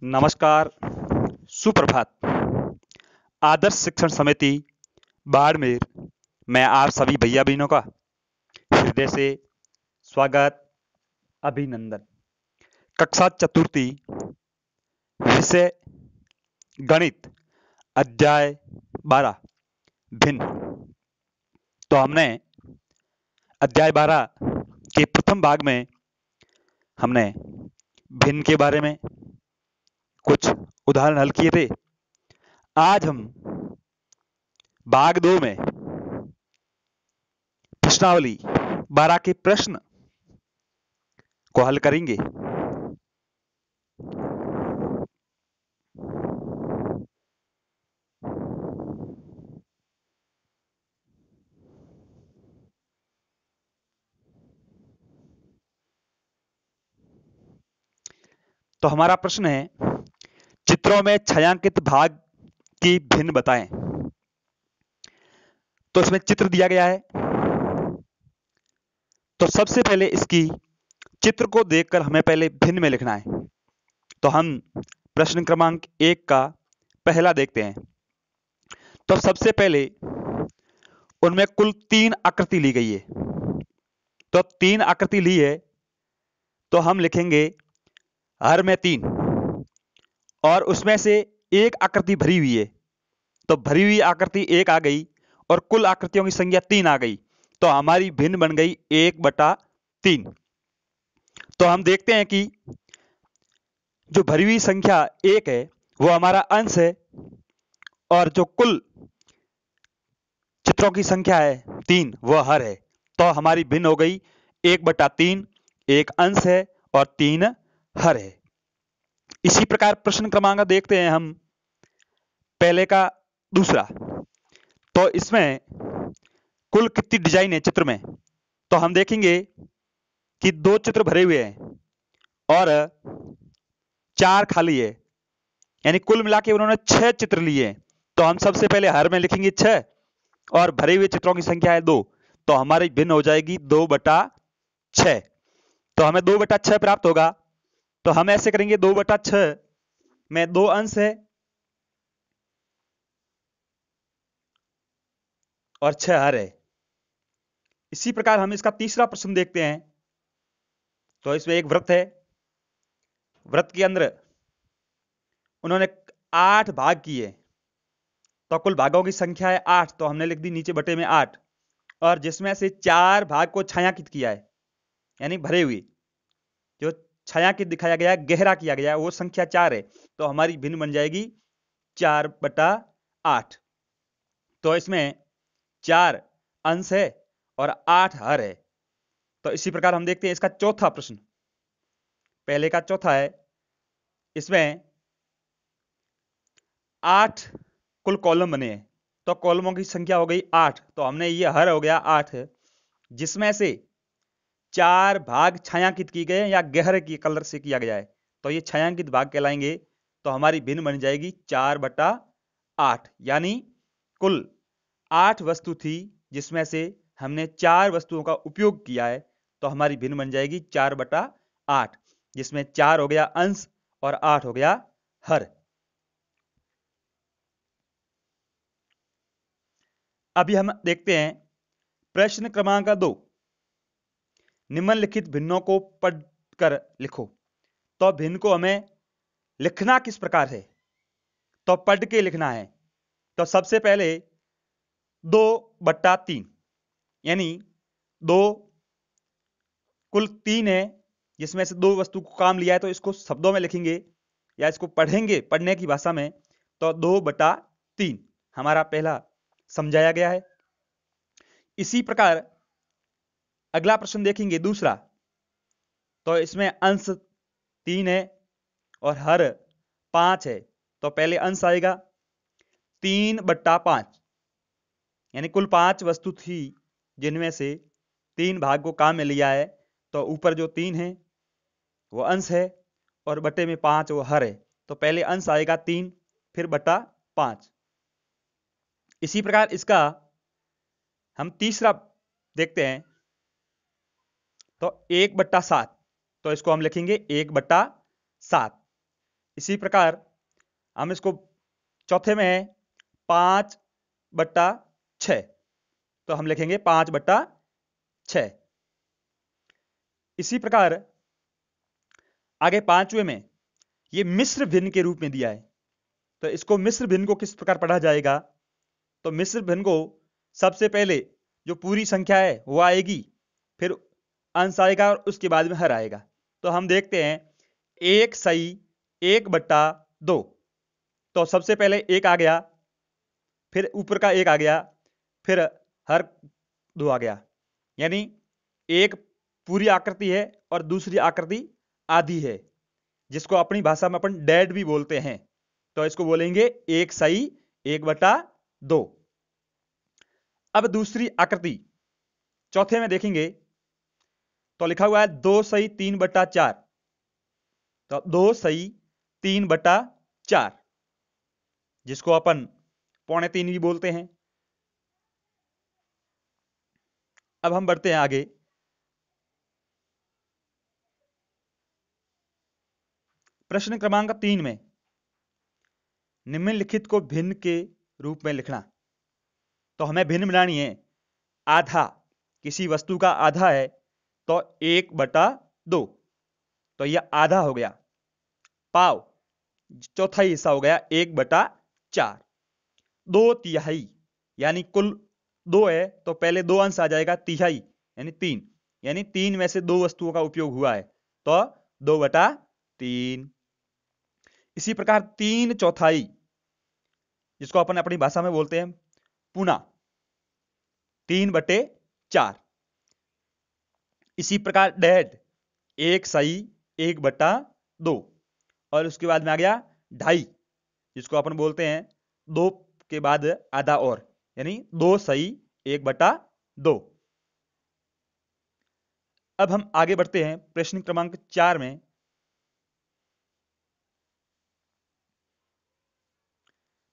नमस्कार, सुप्रभात। आदर्श शिक्षण समिति बाड़मेर मैं आप सभी भैया बहनों का हृदय से स्वागत, अभिनंदन। कक्षा चतुर्थी, विषय गणित, अध्याय 12 भिन्न। तो हमने अध्याय 12 के प्रथम भाग में हमने भिन्न के बारे में कुछ उदाहरण हल किए थे। आज हम भाग 2 में प्रश्नावली 12 के प्रश्न को हल करेंगे। तो हमारा प्रश्न है, चित्रों में छायांकित भाग की भिन्न बताएं। तो इसमें चित्र दिया गया है। तो सबसे पहले इसकी चित्र को देखकर हमें पहले भिन्न में लिखना है। तो हम प्रश्न क्रमांक 1 का पहला देखते हैं। तो सबसे पहले उनमें कुल 3 आकृति ली गई है। तो 3 आकृति ली है तो हम लिखेंगे हर में 3 और उसमें से एक आकृति भरी हुई है। तो भरी हुई आकृति 1 आ गई और कुल आकृतियों की संख्या 3 आ गई। तो हमारी भिन्न बन गई 1/3। तो हम देखते हैं कि जो भरी हुई संख्या 1 है वो हमारा अंश है और जो कुल चित्रों की संख्या है 3 वह हर है। तो हमारी भिन्न हो गई 1/3, एक अंश है और 3 हर है। इसी प्रकार प्रश्न क्रमांक देखते हैं हम पहले का दूसरा। तो इसमें कुल कितनी डिजाइन है चित्र में। तो हम देखेंगे कि 2 चित्र भरे हुए हैं और 4 खाली है, यानी कुल मिला के उन्होंने 6 चित्र लिए हैं। तो हम सबसे पहले हर में लिखेंगे 6 और भरे हुए चित्रों की संख्या है 2। तो हमारी भिन्न हो जाएगी 2/6। तो हमें 2/6 प्राप्त होगा। तो हम ऐसे करेंगे 2/6 में 2 अंश है और 6 हर है। इसी प्रकार हम इसका तीसरा प्रश्न देखते हैं। तो इसमें एक वृत्त है। वृत्त के अंदर उन्होंने 8 भाग किए। तो कुल भागों की संख्या है 8। तो हमने लिख दी नीचे बटे में 8 और जिसमें से 4 भाग को छायांकित किया है, यानी भरे हुए। जो छायांकित दिखाया गया है, गहरा किया गया है, वो संख्या 4 है। तो हमारी भिन्न बन जाएगी 4/8। तो इसमें 4 अंश है और 8 हर है। तो इसी प्रकार हम देखते हैं इसका चौथा प्रश्न। पहले का चौथा है। इसमें 8 कुल कॉलम बने हैं। तो कॉलमों की संख्या हो गई 8। तो हमने ये हर हो गया 8 है, जिसमें से 4 भाग छायांकित किए गए या गहरे की कलर से किया गया है। तो ये छायांकित भाग कहलाएंगे। तो हमारी भिन्न बन जाएगी 4/8, यानी कुल 8 वस्तु थी जिसमें से हमने 4 वस्तुओं का उपयोग किया है। तो हमारी भिन्न बन जाएगी 4/8, जिसमें 4 हो गया अंश और 8 हो गया हर। अभी हम देखते हैं प्रश्न क्रमांक 2। निम्नलिखित भिन्नों को पढ़कर लिखो। तो भिन्न को हमें लिखना किस प्रकार है। तो पढ़ के लिखना है। तो सबसे पहले 2/3, यानी 2 कुल 3 है जिसमें से 2 वस्तु को काम लिया है। तो इसको शब्दों में लिखेंगे या इसको पढ़ेंगे पढ़ने की भाषा में। तो 2/3 हमारा पहला समझाया गया है। इसी प्रकार अगला प्रश्न देखेंगे दूसरा। तो इसमें अंश 3 है और हर 5 है। तो पहले अंश आएगा 3/5, यानी कुल 5 वस्तु थी जिनमें से 3 भाग को काम में लिया है। तो ऊपर जो 3 है वो अंश है और बटे में 5 वो हर है। तो पहले अंश आएगा 3, फिर बटा 5। इसी प्रकार इसका हम तीसरा देखते हैं। तो 1/7। तो इसको हम लिखेंगे 1/7, इसी प्रकार हम इसको चौथे में है 5/6, तो हम लिखेंगे 5/6। इसी प्रकार आगे पांचवें में ये मिश्र भिन्न के रूप में दिया है, तो इसको मिश्र भिन्न को किस प्रकार पढ़ा जाएगा? तो मिश्र भिन्न को सबसे पहले जो पूरी संख्या है वो आएगी, फिर अंश आएगा और उसके बाद में हर आएगा। तो हम देखते हैं 1/1/2, तो सबसे पहले 1 आ गया, फिर ऊपर का 1 आ गया, फिर हर 2 आ गया, यानी एक पूरी आकृति है और दूसरी आकृति आधी है, जिसको अपनी भाषा में अपन डेड भी बोलते हैं। तो इसको बोलेंगे 1/1/2। अब दूसरी आकृति चौथे में देखेंगे तो लिखा हुआ है 2/3/4, तो 2/3/4, जिसको अपन 2.25 भी बोलते हैं। अब हम बढ़ते हैं आगे। प्रश्न क्रमांक 3 में निम्नलिखित को भिन्न के रूप में लिखना। तो हमें भिन्न बनानी है। आधा, किसी वस्तु का आधा है तो 1/2, तो यह आधा हो गया। पाव, चौथाई हिस्सा हो गया 1/4। 2/3, यानी कुल 2 है तो पहले 2 अंश आ जाएगा, तिहाई यानी 3, यानी 3 में से 2 वस्तुओं का उपयोग हुआ है, तो 2/3। इसी प्रकार 3/4, जिसको अपन अपनी भाषा में बोलते हैं पुना, 3/4। इसी प्रकार डेढ़, 1/1/2, और उसके बाद में आ गया 2.5, जिसको अपन बोलते हैं 2 के बाद आधा और, यानी 2/1/2। अब हम आगे बढ़ते हैं प्रश्न क्रमांक 4 में।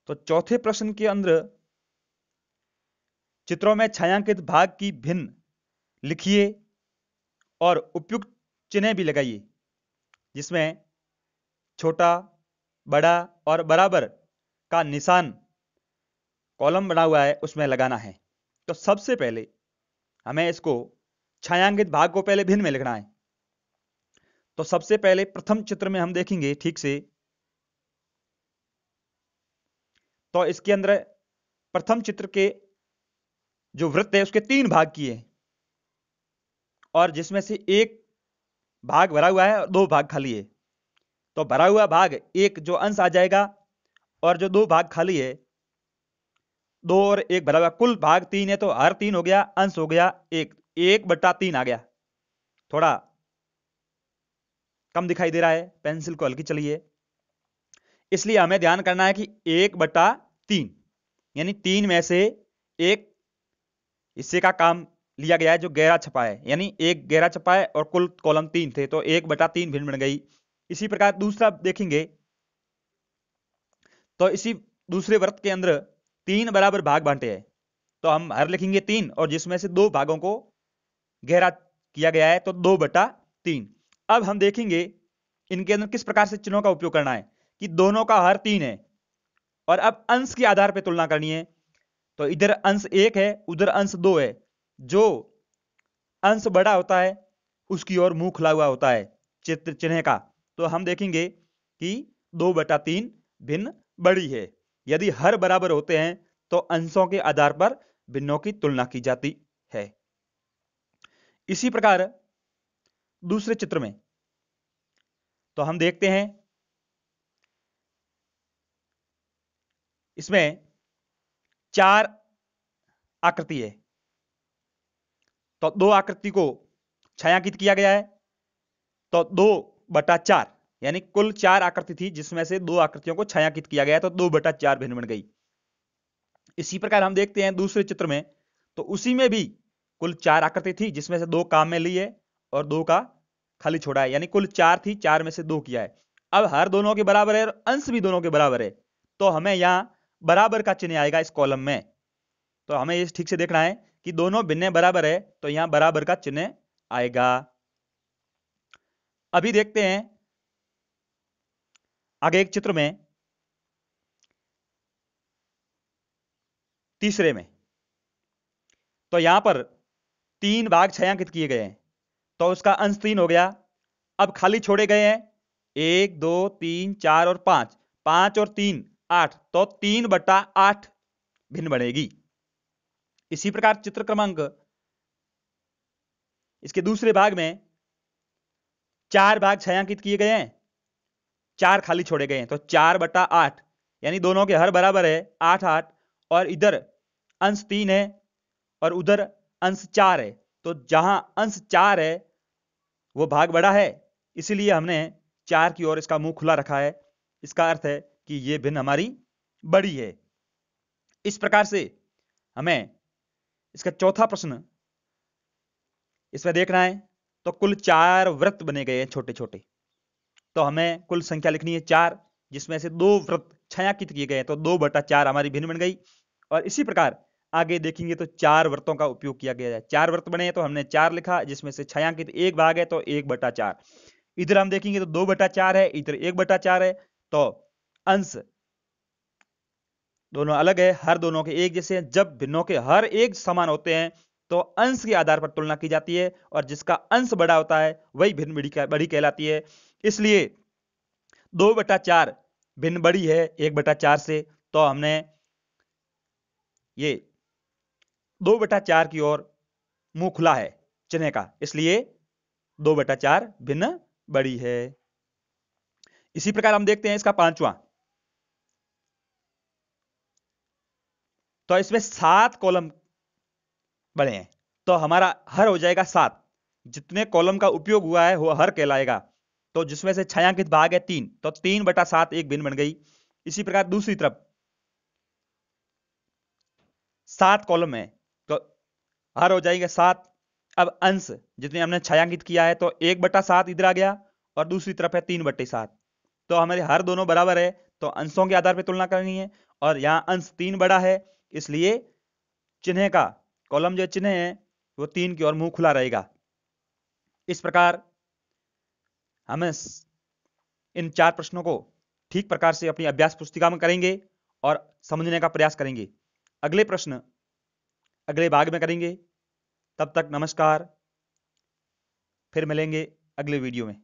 तो चौथे प्रश्न के अंदर चित्रों में छायांकित भाग की भिन्न लिखिए और उपयुक्त चिन्ह भी लगाइए, जिसमें छोटा, बड़ा और बराबर का निशान कॉलम बना हुआ है उसमें लगाना है। तो सबसे पहले हमें इसको छायांकित भाग को पहले भिन्न में लिखना है। तो सबसे पहले प्रथम चित्र में हम देखेंगे ठीक से, तो इसके अंदर प्रथम चित्र के जो वृत्त है उसके 3 भाग किए, और जिसमें से एक भाग भरा हुआ है और 2 भाग खाली है। तो भरा हुआ भाग एक जो अंश आ जाएगा, और जो 2 भाग खाली है 2 और 1 भरा हुआ, कुल भाग 3 है, तो हर 3 हो गया, अंश हो गया 1/3 आ गया। थोड़ा कम दिखाई दे रहा है, पेंसिल को हल्की चलिए। इसलिए हमें ध्यान करना है कि 1/3, यानी 3 में से एक हिस्से का काम लिया गया है जो गहरा छपा है, यानी एक गहरा छपा है और कुल कॉलम 3 थे, तो 1/3 भिन्न बन गई। इसी प्रकार दूसरा देखेंगे तो इसी दूसरे वृत्त के अंदर 3 बराबर भाग बांटे हैं, तो हम हर लिखेंगे 3, और जिसमें से 2 भागों को गहरा किया गया है, तो 2/3। अब हम देखेंगे इनके अंदर किस प्रकार से चिन्हों का उपयोग करना है, कि दोनों का हर 3 है, और अब अंश के आधार पर तुलना करनी है। तो इधर अंश 1 है, उधर अंश 2 है। जो अंश बड़ा होता है उसकी ओर मुंह खुला हुआ होता है चित्र चिन्ह का। तो हम देखेंगे कि 2/3 भिन्न बड़ी है। यदि हर बराबर होते हैं तो अंशों के आधार पर भिन्नों की तुलना की जाती है। इसी प्रकार दूसरे चित्र में तो हम देखते हैं, इसमें 4 आकृति है, तो 2 आकृति को छायांकित किया गया है, तो 2/4, यानी कुल 4 आकृति थी जिसमें से 2 आकृतियों को छायांकित किया गया, तो 2/4 भिन्न बन गई। इसी प्रकार हम देखते हैं दूसरे चित्र में, तो उसी में भी कुल 4 आकृति थी जिसमें से 2 काम में ली है और 2 का खाली छोड़ा है, यानी कुल 4 थी, 4 में से 2 किया है। अब हर दोनों के बराबर है और अंश भी दोनों के बराबर है, तो हमें यहां बराबर का चिन्ह आएगा इस कॉलम में। तो हमें ये ठीक से देखना है कि दोनों भिन्न बराबर है, तो यहां बराबर का चिन्ह आएगा। अभी देखते हैं आगे एक चित्र में तीसरे में, तो यहां पर 3 भाग छायांकित किए गए हैं, तो उसका अंश 3 हो गया। अब खाली छोड़े गए हैं 1 2 3 4 और 5, 5 और 3 8, तो 3/8 भिन्न बनेगी। इसी प्रकार चित्र क्रमांक इसके दूसरे भाग में 4 भाग छायांकित किए गए हैं, 4 खाली छोड़े गए हैं, तो 4/8, यानी दोनों के हर बराबर है 8 8, और इधर अंश 3 है और उधर अंश 4 है, तो जहां अंश 4 है वो भाग बड़ा है, इसीलिए हमने 4 की ओर इसका मुंह खुला रखा है। इसका अर्थ है कि ये भिन्न हमारी बड़ी है। इस प्रकार से हमें इसका चौथा प्रश्न इसमें देखना है, तो कुल 4 वृत्त बने गए हैं छोटे छोटे, तो हमें कुल संख्या लिखनी है 4, जिसमें से 2 वृत्त छायांकित किए गए हैं, तो 2/4 हमारी भिन्न बन गई। और इसी प्रकार आगे देखेंगे तो 4 वृत्तों का उपयोग किया गया है। 4 वृत्त बने हैं तो हमने 4 लिखा, जिसमें से छायांकित 1 भाग है तो 1/4। इधर हम देखेंगे तो 2/4 है, इधर 1/4 है, तो अंश दोनों अलग है, हर दोनों के एक जैसे हैं। जब भिन्नों के हर एक समान होते हैं तो अंश के आधार पर तुलना की जाती है, और जिसका अंश बड़ा होता है वही भिन्न बड़ी कहलाती है। इसलिए 2/4 भिन्न बड़ी है 1/4 से, तो हमने ये 2/4 की ओर मुंह खुला है चिन्ह का, इसलिए 2/4 भिन्न बड़ी है। इसी प्रकार हम देखते हैं इसका पांचवा, तो इसमें 7 कॉलम बने हैं, तो हमारा हर हो जाएगा 7। जितने कॉलम का उपयोग हुआ है वो हर कहलाएगा, तो जिसमें से छायांकित भाग है 3, तो 3/7 एक भिन्न बन गई। इसी प्रकार दूसरी तरफ 7 कॉलम है, तो हर हो जाएगा 7। अब अंश जितने हमने छायांकित किया है, तो 1/7 इधर आ गया, और दूसरी तरफ है 3/7, तो हमारे हर दोनों बराबर है, तो अंशों के आधार पर तुलना करनी है। और यहां अंश 3 बड़ा है, इसलिए चिन्ह का कॉलम जो चिन्ह है वो 3 की ओर मुंह खुला रहेगा। इस प्रकार हम इन 4 प्रश्नों को ठीक प्रकार से अपनी अभ्यास पुस्तिका में करेंगे और समझने का प्रयास करेंगे। अगले प्रश्न अगले भाग में करेंगे। तब तक नमस्कार, फिर मिलेंगे अगले वीडियो में।